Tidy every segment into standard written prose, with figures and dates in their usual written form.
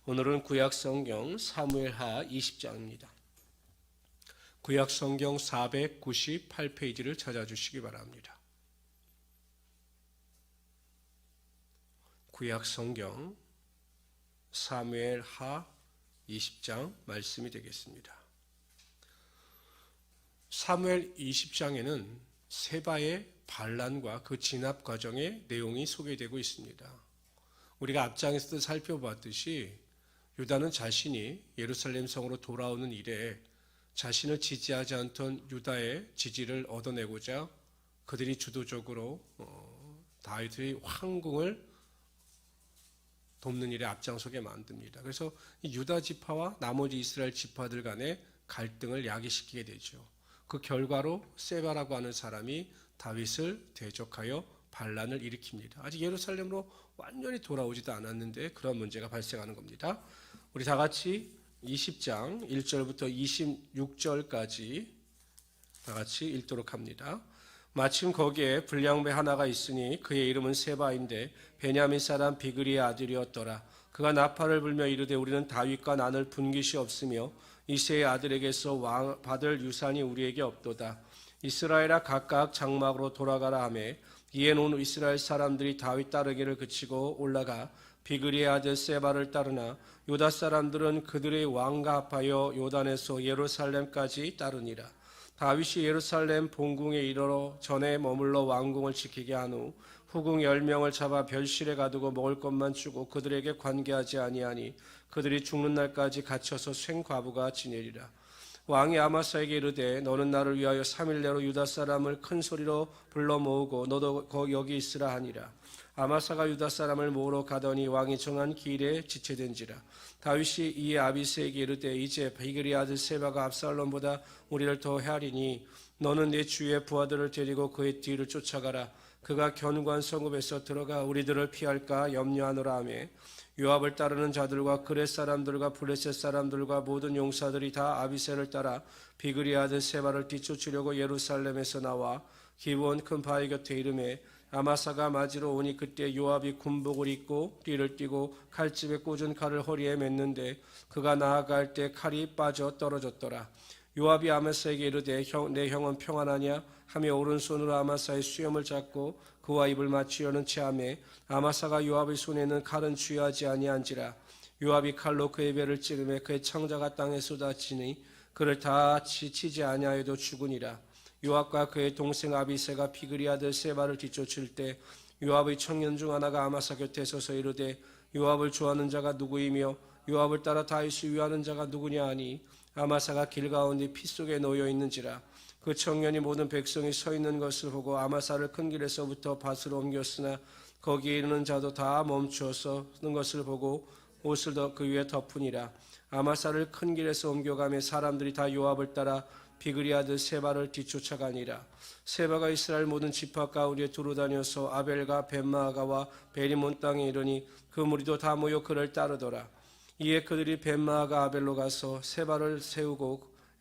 오늘은 구약성경 사무엘하 20장입니다. 구약성경 498페이지를 찾아주시기 바랍니다. 구약성경 사무엘하 20장 말씀이 되겠습니다. 사무엘 20장에는 세바의 반란과 그 진압 과정의 내용이 소개되고 있습니다. 우리가 앞장에서도 살펴봤듯이 유다는 자신이 예루살렘 성으로 돌아오는 일에 자신을 지지하지 않던 유다의 지지를 얻어내고자 그들이 주도적으로 다윗의 황궁을 돕는 일에 앞장서게 만듭니다. 그래서 이 유다 지파와 나머지 이스라엘 지파들 간의 갈등을 야기시키게 되죠. 그 결과로 세바라고 하는 사람이 다윗을 대적하여 반란을 일으킵니다. 아직 예루살렘으로 완전히 돌아오지도 않았는데 그런 문제가 발생하는 겁니다. 우리 다 같이 20장 1절부터 26절까지 다 같이 읽도록 합니다. 마침 거기에 불량배 하나가 있으니 그의 이름은 세바인데 베냐민 사람 비그리의 아들이었더라. 그가 나팔을 불며 이르되 우리는 다윗과 나눌 분깃이 없으며 이새의 아들에게서 왕 받을 유산이 우리에게 없도다. 이스라엘아 각각 장막으로 돌아가라 하며 이에 온 이스라엘 사람들이 다윗 따르기를 그치고 올라가 비그리의 아들 세바를 따르나 유다 사람들은 그들의 왕과 합하여 요단에서 예루살렘까지 따르니라. 다윗이 예루살렘 본궁에 이르러 전에 머물러 왕궁을 지키게 한 후 후궁 10명을 잡아 별실에 가두고 먹을 것만 주고 그들에게 관계하지 아니하니 그들이 죽는 날까지 갇혀서 쇳과부가 지내리라. 왕이 아마사에게 이르되 너는 나를 위하여 3일 내로 유다 사람을 큰 소리로 불러 모으고 너도 여기 있으라 하니라. 아마사가 유다 사람을 모으러 가더니 왕이 정한 길에 지체된지라. 다윗이 이에 아비새에게 이르되 이제 비그리 아들 세바가 압살롬보다 우리를 더 헤아리니 너는 내 주의 부하들을 데리고 그의 뒤를 쫓아가라. 그가 견고한 성읍에서 들어가 우리들을 피할까 염려하노라 하며 요압을 따르는 자들과 그렛 사람들과 블레셋 사람들과 모든 용사들이 다 아비새를 따라 비그리 아들 세바를 뒤쫓으려고 예루살렘에서 나와 기브온 큰 바위 곁에 이르매 아마사가 맞으러 오니 그때 요압이 군복을 입고 띠를 띠고 칼집에 꽂은 칼을 허리에 맸는데 그가 나아갈 때 칼이 빠져 떨어졌더라. 요압이 아마사에게 이르되 내 형은 평안하냐 하며 오른손으로 아마사의 수염을 잡고 그와 입을 맞추려는 체하매 아마사가 요압의 손에는 칼은 쥐하지 아니한지라. 요압이 칼로 그의 배를 찌르매 그의 창자가 땅에 쏟아지니 그를 다 치지 아니하여도 죽으니라. 요압과 그의 동생 아비새가 비그리 아들 세바를 뒤쫓을 때 요압의 청년 중 하나가 아마사 곁에 서서 이르되 요압을 좋아하는 자가 누구이며 요압을 따라 다윗을 위하는 자가 누구냐 하니 아마사가 길 가운데 피 속에 놓여 있는지라. 그 청년이 모든 백성이 서 있는 것을 보고 아마사를 큰 길에서부터 밭으로 옮겼으나 거기에 이르는 자도 다 멈추어서 는 것을 보고 옷을 그 위에 덮으니라. 아마사를 큰 길에서 옮겨가며 사람들이 다 요압을 따라 비그리 아들 세바를 뒤쫓아가니라. 세바가 이스라엘 모든 지파 가운데 두루 다녀서 아벨과 벳마아가와 베리몬 땅에 이르니 그 무리도 다 모여 그를 따르더라. 이에 그들이 벳마아가 아벨로 가서 세바를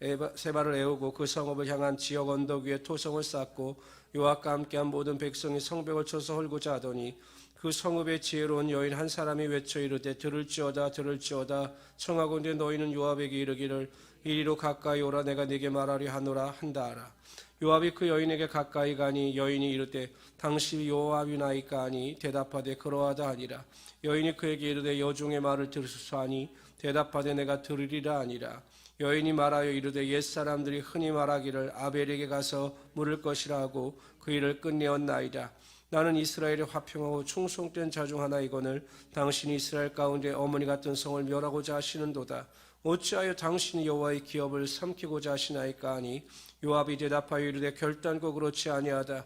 애우고 그 성읍을 향한 지역 언덕 위에 토성을 쌓고 요압과 함께한 모든 백성이 성벽을 쳐서 헐고자 하더니 그 성읍에 지혜로운 여인 한 사람이 외쳐 이르되 들을지어다 청하건대 너희는 요압에게 이르기를 이리로 가까이 오라 내가 네게 말하려 하노라 한다 하라. 요압이 그 여인에게 가까이 가니 여인이 이르되 당신이 요압이나이까 하니 대답하되 그러하다 하니라. 여인이 그에게 이르되 여종의 말을 들으소서 하니 대답하되 내가 들으리라 하니라. 여인이 말하여 이르되 옛사람들이 흔히 말하기를 아벨에게 가서 물을 것이라 하고 그 일을 끝내었나이다. 나는 이스라엘의 화평하고 충성된 자 중 하나이거늘 당신이 이스라엘 가운데 어머니 같은 성을 멸하고자 하시는도다. 어찌하여 당신이 여호와의 기업을 삼키고자 하시나이까 하니 요압이 대답하여 이르되 결단코 그렇지 아니하다.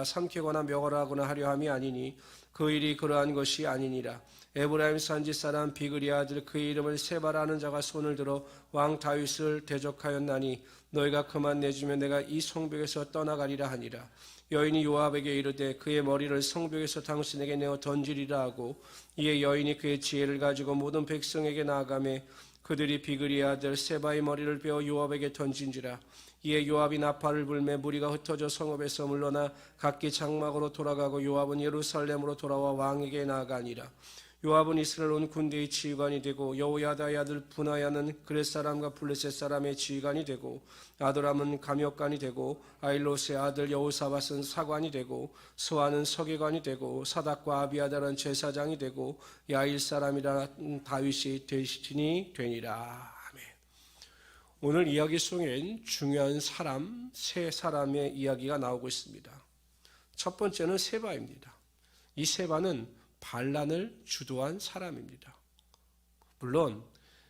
삼키거나 멸하거나 하려 함이 아니니 그 일이 그러한 것이 아니니라. 에브라임 산지 사람 비그리 아들 그의 이름을 세바라는 자가 손을 들어 왕 다윗을 대적하였나니 너희가 그만 내주면 내가 이 성벽에서 떠나가리라 하니라. 여인이 요압에게 이르되 그의 머리를 성벽에서 당신에게 내어 던지리라 하고 이에 여인이 그의 지혜를 가지고 모든 백성에게 나아가매 그들이 비그리의 아들 세바의 머리를 베어 요압에게 던진지라. 이에 요압이 나팔을 불매 무리가 흩어져 성읍에서 물러나 각기 장막으로 돌아가고 요압은 예루살렘으로 돌아와 왕에게 나아가니라. 요압은 이스라엘 온 군대의 지휘관이 되고 여호야다의 아들 분하야는 그렛 사람과 블레셋 사람의 지휘관이 되고 아도람은 감역관이 되고 아일롯의 아들 여호사밧은 사관이 되고 스와는 서기관이 되고 사닥과 아비아달은 제사장이 되고 야일 사람이라 다윗이 대신이 되니라. 아멘. 오늘 이야기 속엔 중요한 사람, 세 사람의 이야기가 나오고 있습니다. 첫 번째는 세바입니다. 이 세바는 반란을 주도한 사람입니다. 물론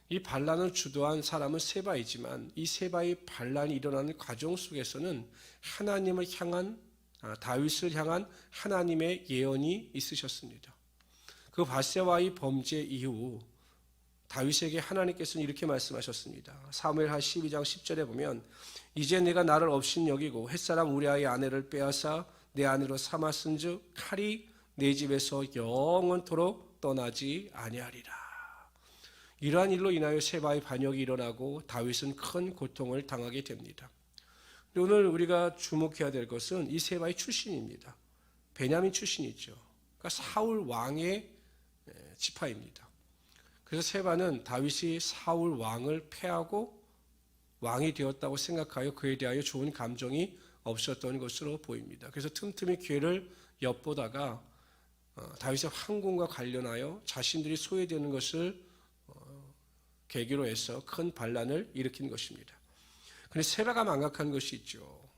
이 반란을 주도한 사람은 세바이지만 이 세바의 반란이 일어나는 과정 속에서는 하나님을 향한 다윗을 향한 하나님의 예언이 있으셨습니다. 그 밧세바의 범죄 이후 다윗에게 하나님께서는 이렇게 말씀하셨습니다. 사무엘하 12장 10절에 보면 이제 내가 나를 없인 여기고 햇사람 우리아의 아내를 빼앗아 내 아내로 삼았은즉 칼이 내 집에서 영원토록 떠나지 아니하리라. 이러한 일로 인하여 세바의 반역이 일어나고 다윗은 큰 고통을 당하게 됩니다. 오늘 우리가 주목해야 될 것은 이 세바의 출신입니다. 베냐민 출신이죠. 그러니까 사울 왕의 지파입니다. 그래서 세바는 다윗이 사울 왕을 패하고 왕이 되었다고 생각하여 그에 대하여 좋은 감정이 없었던 것으로 보입니다. 그래서 틈틈이 기회를 엿보다가 다윗의 황궁과 관련하여 자신들이 소외되는 것을 계기로 해서 큰 반란을 일으킨 것입니다. 그런데 세바가 망각한 것이 있죠.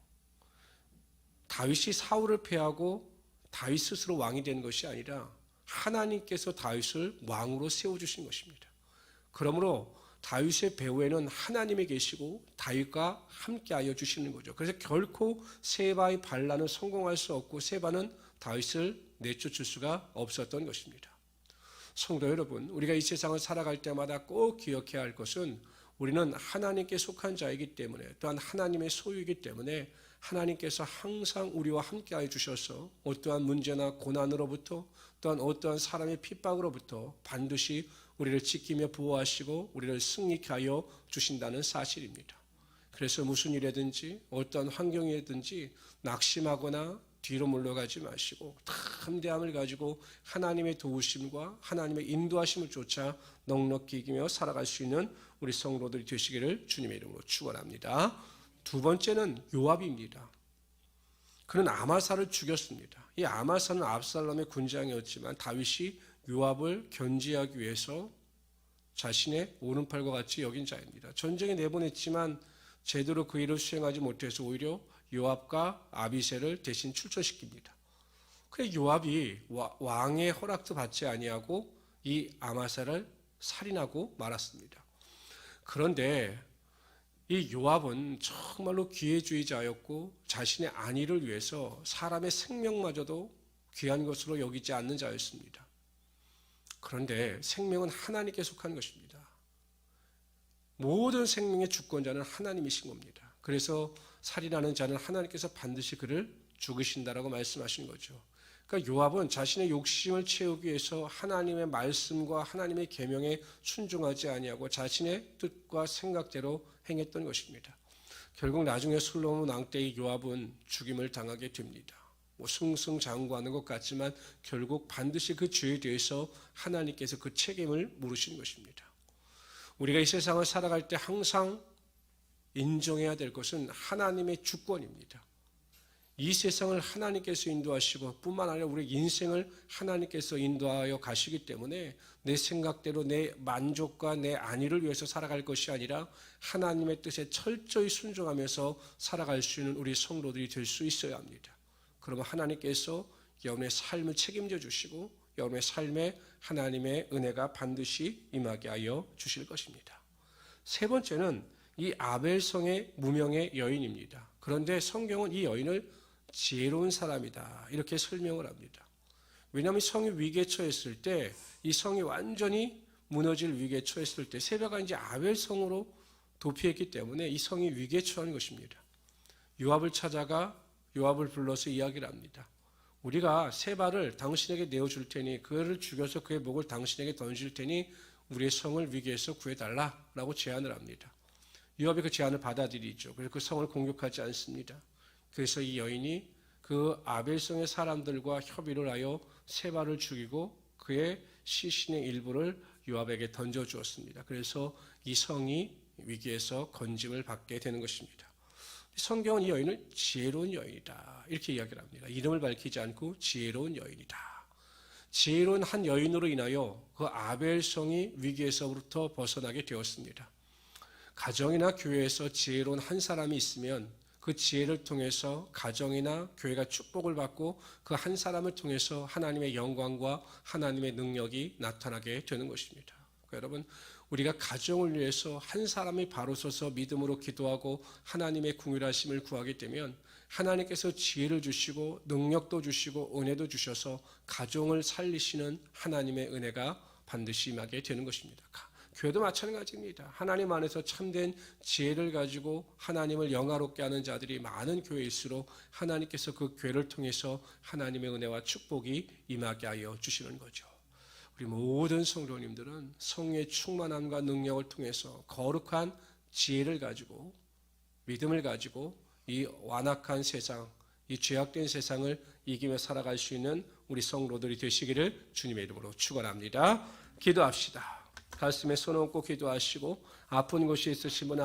다윗이 사울을 패하고 다윗 스스로 왕이 된 것이 아니라 하나님께서 다윗을 왕으로 세워주신 것입니다. 그러므로 다윗의 배후에는 하나님이 계시고 다윗과 함께하여 주시는 거죠. 그래서 결코 세바의 반란은 성공할 수 없고 세바는 다윗을 내쫓을 수가 없었던 것입니다. 성도 여러분, 우리가 이 세상을 살아갈 때마다 꼭 기억해야 할 것은 우리는 하나님께 속한 자이기 때문에 또한 하나님의 소유이기 때문에 하나님께서 항상 우리와 함께하여 주셔서 어떠한 문제나 고난으로부터 또한 어떠한 사람의 핍박으로부터 반드시 우리를 지키며 보호하시고 우리를 승리케 하여 주신다는 사실입니다. 그래서 무슨 일이든지 어떠한 환경이든지 낙심하거나 뒤로 물러가지 마시고 담대함을 가지고 하나님의 도우심과 하나님의 인도하심을 쫓아 넉넉히 이기며 살아갈 수 있는 우리 성도들이 되시기를 주님의 이름으로 축원합니다. 두 번째는 요압입니다. 그는 아마사를 죽였습니다. 이 아마사는 압살롬의 군장이었지만 다윗이 요압을 견제하기 위해서 자신의 오른팔과 같이 여긴 자입니다. 전쟁에 내보냈지만 제대로 그 일을 수행하지 못해서 오히려 요압과 아비새를 대신 출전시킵니다. 그래서 요압이 왕의 허락도 받지 아니하고 이 아마사를 살인하고 말았습니다. 그런데 이 요압은 정말로 기회주의자였고 자신의 안위를 위해서 사람의 생명마저도 귀한 것으로 여기지 않는 자였습니다. 그런데 생명은 하나님께 속한 것입니다. 모든 생명의 주권자는 하나님이신 겁니다. 그래서 살인하는 자는 하나님께서 반드시 그를 죽으신다라고 말씀하신 거죠. 그러니까 요압은 자신의 욕심을 채우기 위해서 하나님의 말씀과 하나님의 계명에 순종하지 아니하고 자신의 뜻과 생각대로 행했던 것입니다. 결국 나중에 솔로몬 왕 때의 요압은 죽임을 당하게 됩니다. 승승장구하는 것 같지만 결국 반드시 그 죄에 대해서 하나님께서 그 책임을 물으신 것입니다. 우리가 이 세상을 살아갈 때 항상 인정해야 될 것은 하나님의 주권입니다. 이 세상을 하나님께서 인도하시고 뿐만 아니라 우리 인생을 하나님께서 인도하여 가시기 때문에 내 생각대로 내 만족과 내 안위를 위해서 살아갈 것이 아니라 하나님의 뜻에 철저히 순종하면서 살아갈 수 있는 우리 성도들이 될 수 있어야 합니다. 그러면 하나님께서 여러분의 삶을 책임져 주시고 여러분의 삶에 하나님의 은혜가 반드시 임하게 하여 주실 것입니다. 세 번째는 이 아벨성의 무명의 여인입니다. 그런데 성경은 이 여인을 지혜로운 사람이다 이렇게 설명을 합니다. 왜냐하면 성이 위기에 처했을 때 이 성이 완전히 무너질 위기에 처했을 때 세바가 이제 아벨성으로 도피했기 때문에 이 성이 위기에 처한 것입니다. 요압을 찾아가 요압을 불러서 이야기를 합니다. 우리가 세바를 당신에게 내어줄 테니 그를 죽여서 그의 목을 당신에게 던질 테니 우리의 성을 위기에서 구해달라라고 제안을 합니다. 요압이 그 제안을 받아들이죠. 그래서 그 성을 공격하지 않습니다. 그래서 이 여인이 그 아벨성의 사람들과 협의를 하여 세바를 죽이고 그의 시신의 일부를 요압에게 던져 주었습니다. 그래서 이 성이 위기에서 건짐을 받게 되는 것입니다. 성경은 이 여인을 지혜로운 여인이다 이렇게 이야기를 합니다. 이름을 밝히지 않고 지혜로운 여인이다. 지혜로운 한 여인으로 인하여 그 아벨성이 위기에서부터 벗어나게 되었습니다. 가정이나 교회에서 지혜로운 한 사람이 있으면 그 지혜를 통해서 가정이나 교회가 축복을 받고 그 한 사람을 통해서 하나님의 영광과 하나님의 능력이 나타나게 되는 것입니다. 여러분, 우리가 가정을 위해서 한 사람이 바로 서서 믿음으로 기도하고 하나님의 긍휼하심을 구하게 되면 하나님께서 지혜를 주시고 능력도 주시고 은혜도 주셔서 가정을 살리시는 하나님의 은혜가 반드시 임하게 되는 것입니다. 교회도 마찬가지입니다. 하나님 안에서 참된 지혜를 가지고 하나님을 영화롭게 하는 자들이 많은 교회일수록 하나님께서 그 교회를 통해서 하나님의 은혜와 축복이 임하게 하여 주시는 거죠. 우리 모든 성도님들은 성령의 충만함과 능력을 통해서 거룩한 지혜를 가지고 믿음을 가지고 이 완악한 세상, 이 죄악된 세상을 이기며 살아갈 수 있는 우리 성도들이 되시기를 주님의 이름으로 축원합니다. 기도합시다. 가슴에 손 얹고 기도하시고 아픈 곳이 있으신 분은